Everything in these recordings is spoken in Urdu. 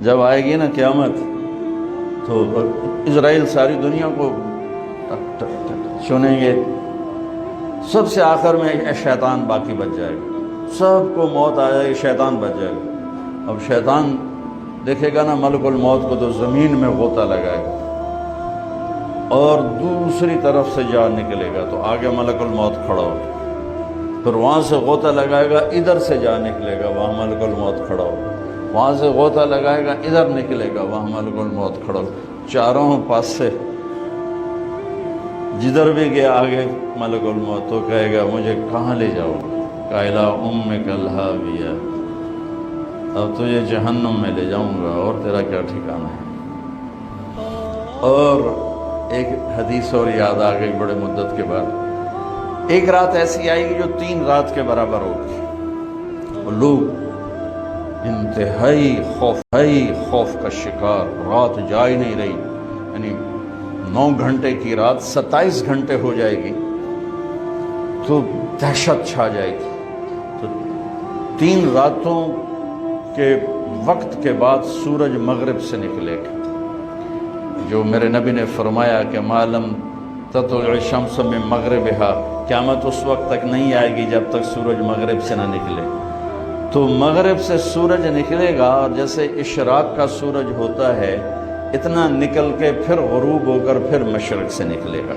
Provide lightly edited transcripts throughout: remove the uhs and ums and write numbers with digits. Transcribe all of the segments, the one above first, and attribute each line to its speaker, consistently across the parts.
Speaker 1: جب آئے گی نا قیامت تو اسرائیل ساری دنیا کو چنیں گے، سب سے آخر میں شیطان باقی بچ جائے گا، سب کو موت آ جائے گی، شیطان بچ جائے گا۔ اب شیطان دیکھے گا نا ملک الموت کو تو زمین میں غوطہ لگائے گا اور دوسری طرف سے جا نکلے گا، تو آگے ملک الموت کھڑا ہو، پھر وہاں سے غوطہ لگائے گا، ادھر سے جا نکلے گا، وہاں ملک الموت کھڑا ہو، وہاں سے غوطہ لگائے گا، ادھر نکلے گا، وہاں ملک الموت کھڑا ہو، چاروں پاس سے جدھر بھی گیا آگے ملک الموت تو کہے گا مجھے کہاں لے جاؤ؟ قائلہ امک الہاویہ، اب تجھے جہنم میں لے جاؤں گا اور تیرا کیا ٹھکانہ ہے۔ اور ایک حدیث اور یاد آ گئی بڑے مدت کے بعد، ایک رات ایسی آئے گی جو 3 رات کے برابر ہوگی، اور لوگ انتہائی خوف کا شکار، رات جا ہی نہیں رہی، یعنی 9 گھنٹے کی رات 27 گھنٹے ہو جائے گی تو دہشت چھا جائے گی۔ تو 3 راتوں کے وقت کے بعد سورج مغرب سے نکلے گا، جو میرے نبی نے فرمایا کہ معلوم تطلع الشمس من مغربها، قیامت اس وقت تک نہیں آئے گی جب تک سورج مغرب سے نہ نکلے۔ تو مغرب سے سورج نکلے گا اور جیسے اشراق کا سورج ہوتا ہے اتنا نکل کے پھر غروب ہو کر پھر مشرق سے نکلے گا۔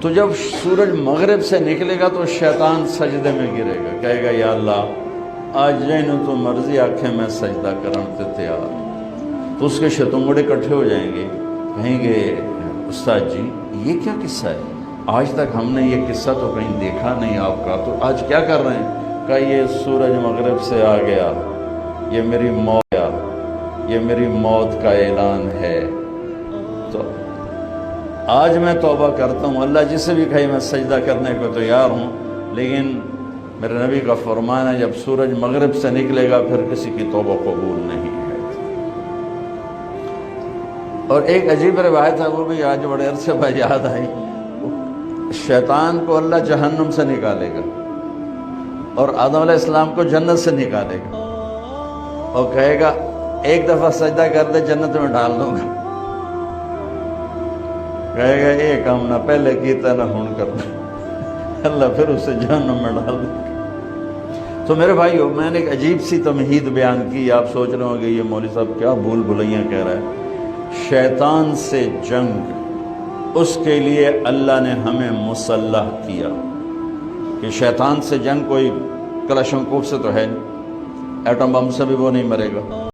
Speaker 1: تو جب سورج مغرب سے نکلے گا تو شیطان سجدے میں گرے گا، کہے گا یا اللہ آج جائیں تو مرضی آنکھیں میں سجدہ کرن تے تیار۔ تو اس کے شتنگڑے اکٹھے ہو جائیں گے، کہیں گے استاد جی یہ کیا قصہ ہے؟ آج تک ہم نے یہ قصہ تو کہیں دیکھا نہیں آپ کا، تو آج کیا کر رہے ہیں؟ کہ یہ سورج مغرب سے آ گیا، یہ میری موت کا اعلان ہے۔ تو آج میں توبہ کرتا ہوں، اللہ جسے بھی کہے میں سجدہ کرنے کو تیار ہوں، لیکن میرے نبی کا فرمان ہے جب سورج مغرب سے نکلے گا پھر کسی کی توبہ قبول نہیں ہے۔ اور ایک عجیب روایت ہے، وہ بھی آج بڑے عرصے بعد یاد آئی، شیطان کو اللہ جہنم سے نکالے گا اور آدم علیہ السلام کو جنت سے نکالے گا اور کہے گا ایک دفعہ سجدہ کر دے جنت میں ڈال دوں گا، کہے گا یہ کام نہ پہلے کیتا نہ ہون کرتا، اللہ پھر اسے جہنم میں ڈال دے گا۔ تو میرے بھائیو، میں نے ایک عجیب سی تمہید بیان کی، آپ سوچ رہے ہوں گے یہ مولوی صاحب کیا بھول بھلائیاں کہہ رہا ہے۔ شیطان سے جنگ، اس کے لیے اللہ نے ہمیں مسلح کیا کہ شیطان سے جنگ کوئی کلاشنکوف سے تو ہے نہیں، ایٹم بم سے بھی وہ نہیں مرے گا۔